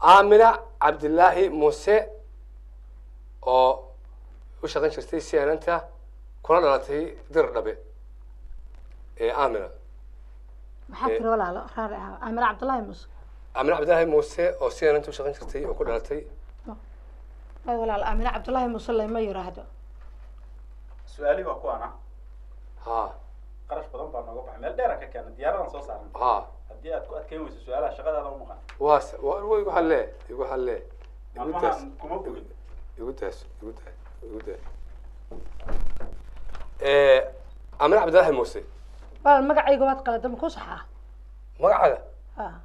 آمنة عبد الله موسى أو وش غنش استيسي أنت كنا نتي درنا آمنة محاكر ولا لا رارع أمير عبد الله موسى آمنة عبد الله موسى أو سي أنت وش غنش استي وكنا نتي أي ولا لا أمير عبد الله موسى اللي ما يراهده سؤالي وكو أنا ها قرش بدن بaan nooga baxay meel dheer ka keenay diyaaradan soo saaran ها hadii aad ku adkeyn weyso su'aalaha shaqadaada u maqan واس ويقول حلاه يقول حلاه يقول داس maalmahan kuma bogin يقول داس يقول داس يقول داس آمنة عبد الله موسى بل مقعيق واد قلدم كو صحا مقعدة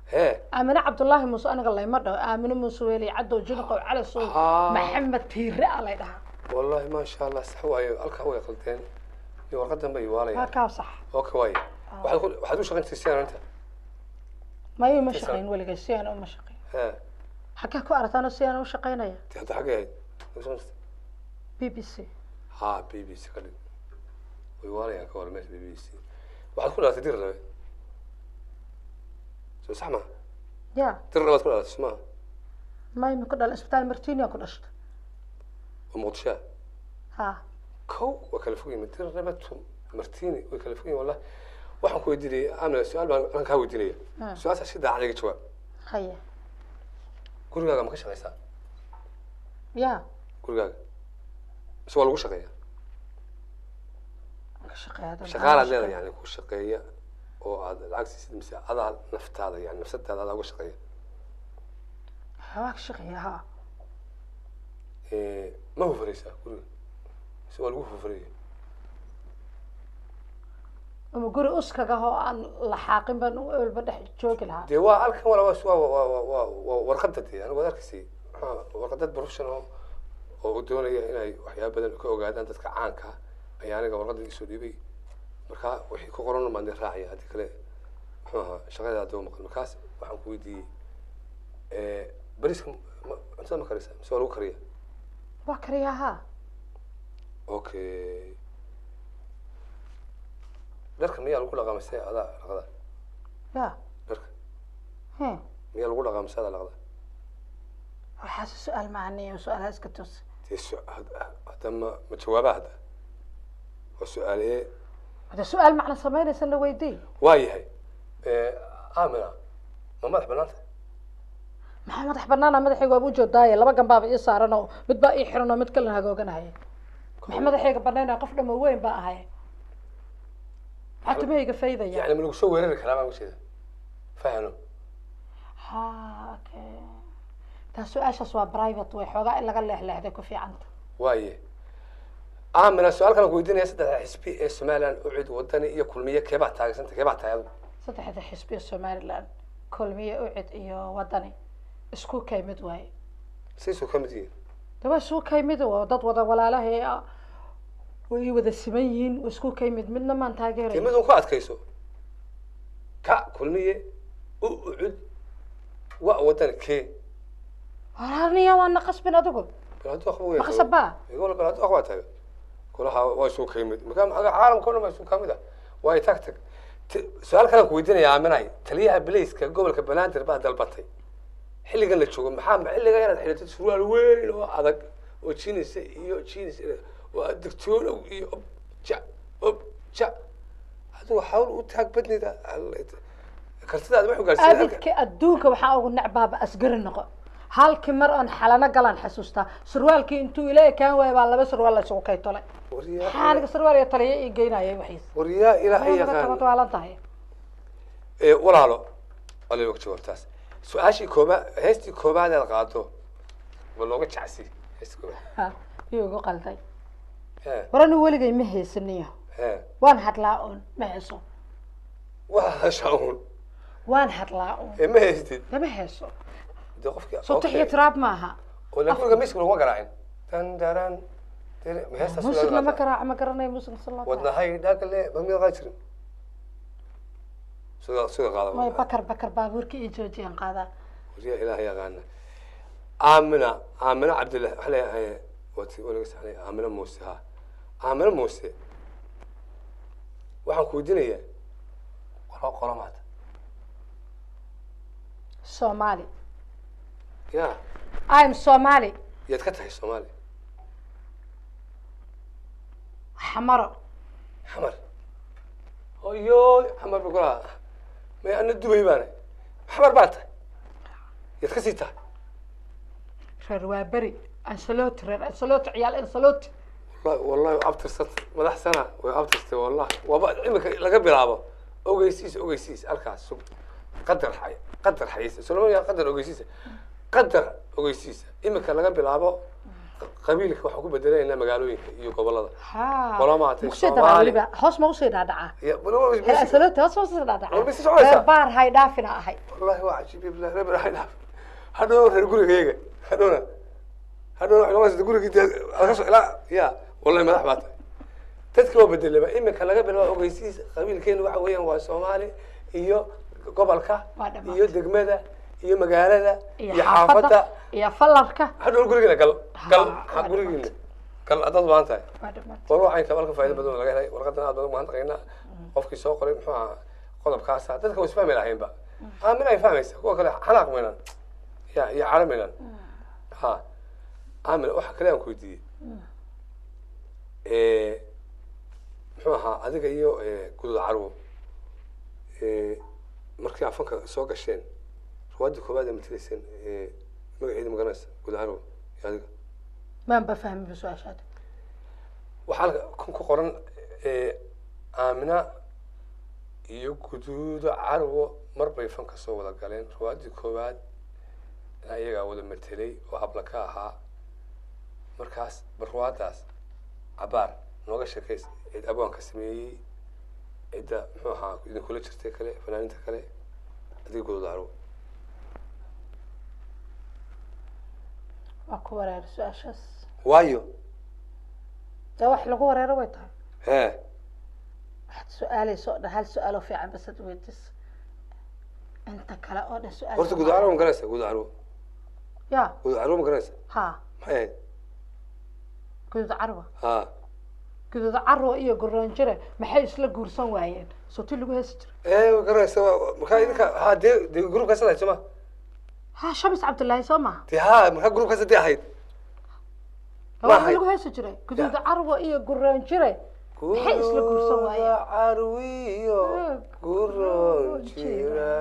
هي أمير عبد الله موسى أنا قال لي مرة أمير موسى ويلي عدو جنق على الصوت محمد تيري على ده والله ما شاء الله سحوي الكهوي قلتين يورقدم بيوالي هكا صح اوكي واي واحد وش غنت السيارة انت ما هي مشقين ولا قسيان أو مشقين ها حكا كو أرتانا سيان أو شقينيا هذا حاجة بي بي سي ها بي بي سي قليل ويوالي يا كور ماشي بي بي سي واحد كلها تدير ربي شو صح ما يا تدير ربي كلها اسمها ما هي مكنا الإسبتال مرتينيا كلشت ومغطشاه ها كو وكلفوني من تدير ربتهم مرتيني وكلفوني والله waxaan ku weydiinay amna su'aal baan aan ka weydiinaya su'aasha si daacad iga jawaab haye gurigaaga ma ka shaqeysaa ya gurigaaga mise waa lagu shaqeeyaa ka shaqeeyaa shaqaalaad leedahay yani ku shaqeeya oo aad lacag siisid mise adaa naftaada yani nafsadaada adaa uga shaqeeya waa ka shaqeeyaa ha ma hufareysaa guriga mise waa lagu hufaraya ama guri uskaga oo aan la xaaqin baan walba dhex joogi lahaa dee waa halkan wala waa warqadda dee anigu waad arkaysay warqadad professional oo doonaya inay waxyaabo badan ka ogaadaan dadka caanka ayaa aniga warqadda isoo dhiibay marka wixii ku qoran maan raacaya haddii kale muxuu ahaa shaqada hadda maqan markaas waxaan ku weydiiyey bariiska cuntada ma karaysaa mise waa lagu kariya waa kariyaa ha okay dharka miyaa lagu dhaqaa mise adaa dhaqda ya dharka he miyaa lagu dhaqaa mise adaa dhaqda waxaas su'aal macniyo su'aalaha iska tus dee hadda ma jawaabaa hadda waa su'aalee hada su'aal macna samaynaysa la weydii waa yahay aamina ma madax banaanta maxaa madax banaana madaxayga waa u joodaaye laba gambaaba ii saaran oo mid baa ii xiran oo mid kalena hagooganaya maxaa madaxayga banaynaya qof dhamo weyn baa ahay حتى ما يقفيده يعني من وشو ويرر كلام وش كذا فاهمه ها اوكي تاسو اشاس وا برايفت way xogaa in laga leexleexday ku fiicanta waaye aamina su'aal kale ku weydiinaya saddex xisbi ee Soomaaliland u cid wadani iyo kulmiye keeba taageersanta keeba taayado saddexda xisbi Soomaaliland kulmiye u cid iyo wadani isku kaymid way siisu kamid yihiin daba soo kaymid oo dad wada walaalahay way wada siman yihiin isku kaymid midna maan taageeray mid uu ku adkayso ka kulmiye u cid wa wadani kee haraniya waa naqasbin adigu balad waxba ma qasaba يقول بلاد أخوة تبي كلها واسو كيمد مكان عالم كله ما يسوق كامله واي تكتك سؤال كان كويدين يا عمناي تليها بليس كقبل كبنات بعد البطي حلي قال لك شو محام حلي غير حلي تسوال وين وعدك وتشينس يو تشينس والدكتور جا جا هذا حاول وتحق بدني ذا كرت هذا ما هو قال أبيك أدوك وحاول نعبها أسجر النقط halkii mar aan xalana galan xasuusta surwaalkii intuu ilaa kaan way baa laba surwaal la soo kay tolay xaaniga surwaal iyo taliye ii geynayay waxiis wariya ilaahay yaqaan tabalan tahay walaalo walaalo waqti waqtaas su'aashi kooba heesti koobaad aad qaado walooga jacsi heesti koobaad iyagu qalday waranu waligay ma heesaniyo waan hadlaa oon ma heeso waa shaun waan hadlaa oon ma heestid ma heeso صوت احتراب معها ولا كل قميص ولا قراعين تندران ما هي موسيقى ما قراع ما قرنا موسيقى صلى الله ودنا هاي داك اللي بمي غايتر سوق قاده ما بكر بابورك يجوجين قاده وريا الهي غانا آمنة عبد الله حلا ولا عليه آمنة موسى ها آمنة موسى waxaan ku weydiinaya qolamaad Soomaali ya I'm Somali yaad ka tahay Soomaali xamaro xamar oyo xamar bukula ma ana Dubai baana xamar baa tahay yaad ka sii tahay reer waa beri ansalot reer ansalot ciyaal ansalot والله أبترست مدح سنة وأبترست والله إمك لقى بلعبه أوجيسيس الكاس قدر حيس سلون يا قدر أوجيسيس قدر أوجيسيس إمك لقى بلعبه قبيلك وحكومة بدلين إنما قالوا يقبل هذا ها ولا ما مقصد على هوس ما وصل دعاء يا بلو الأسلوب هوس ما وصل دعاء بس شو عايزة بار هاي دافنا هاي والله هو عجيب بالله رب رحنا هذول يقولوا هيك هذول علاش تقول لك لا يا والله ما حبات تذكروا بدل ما إمك لقى بلو أوجيسيس قبيلكين waxa weeyaan waa Soomaali iyo gobolka iyo degmada iyo magaalada iyo xaafada iyo falarka hadhow guriga gal guriga gal adad maanta qoro ay kabalka faa'iido badan laga helay warqadan aad badan ma hanqayna qofkii soo qoray muxuu ahaa qodobkaas dadka way isfahmi lahaynba aamin ay fahmaysa kuwa kale xanaaq meelan ya calameelan ha aamin waxa kale aan ku weydiiyay muxuu ahaa adiga iyo gudud carwo markii afanka soo gasheen ruwaadii koobaad ee matalayseen magaceeda magaranaysa gudud carwo iyo adiga ما بفهم بسؤال شاد waxaa ku qoran aamina iyo gudud carwo marbay fanka soo wada galeen ruwaadii koobaad ayaga wada matalay oo habla ka ahaa markaas barwaadaas abaar nooga sheekays cid abwaanka sameeyey cidda muxuu ahaa idin kula jirtay kale fanaaniinta kale adiga gudud carwo أكو ورير سؤال شاس waayo ده واحد لقوا ورير ويتها hee واحد سؤالي سؤال هل سؤاله في عن بس تويتس أنت كلا أودا سؤال horta gudud carwo ma garanaysa gudud carwo يا gudud carwo ma garanaysa ها maxay ahayd كذا عروة ها كذا عروة إيه قرن جرى ما حد يسلق قرصان وعيان صوتي اللي هسجر ma garanaysa markaa idinka ha dee gruubkaas ahayd soma ها شمس عبد الله سما dee ha markaa gruubkaas hadii ahayd هو اللي هسجر كذا عروة إيه قرن جرى ما حد يسلق قرصان وعيان carwiyo guron jira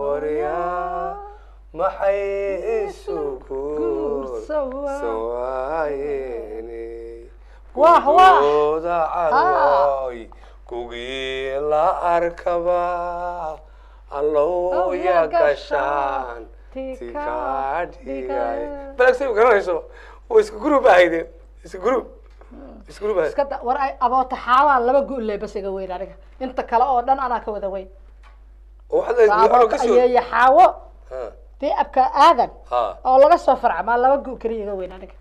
wariyaa maxay isugu sawaayeni واه gudooda carwoy kugii la arkaba allow ya gashaan tika dhigay balagsi garanayso oo isku group ahaydeen isku group ahayd iska war ay aboota xaawaa laba guul leh bas iga weyn aniga inta kale oo dhan anaa ka wada weyn oo waxa la yiraahdo ka soo ayay xaawo ha dee abka aadan ha oo laga soo farcama laba guul kaliya iga weyn aniga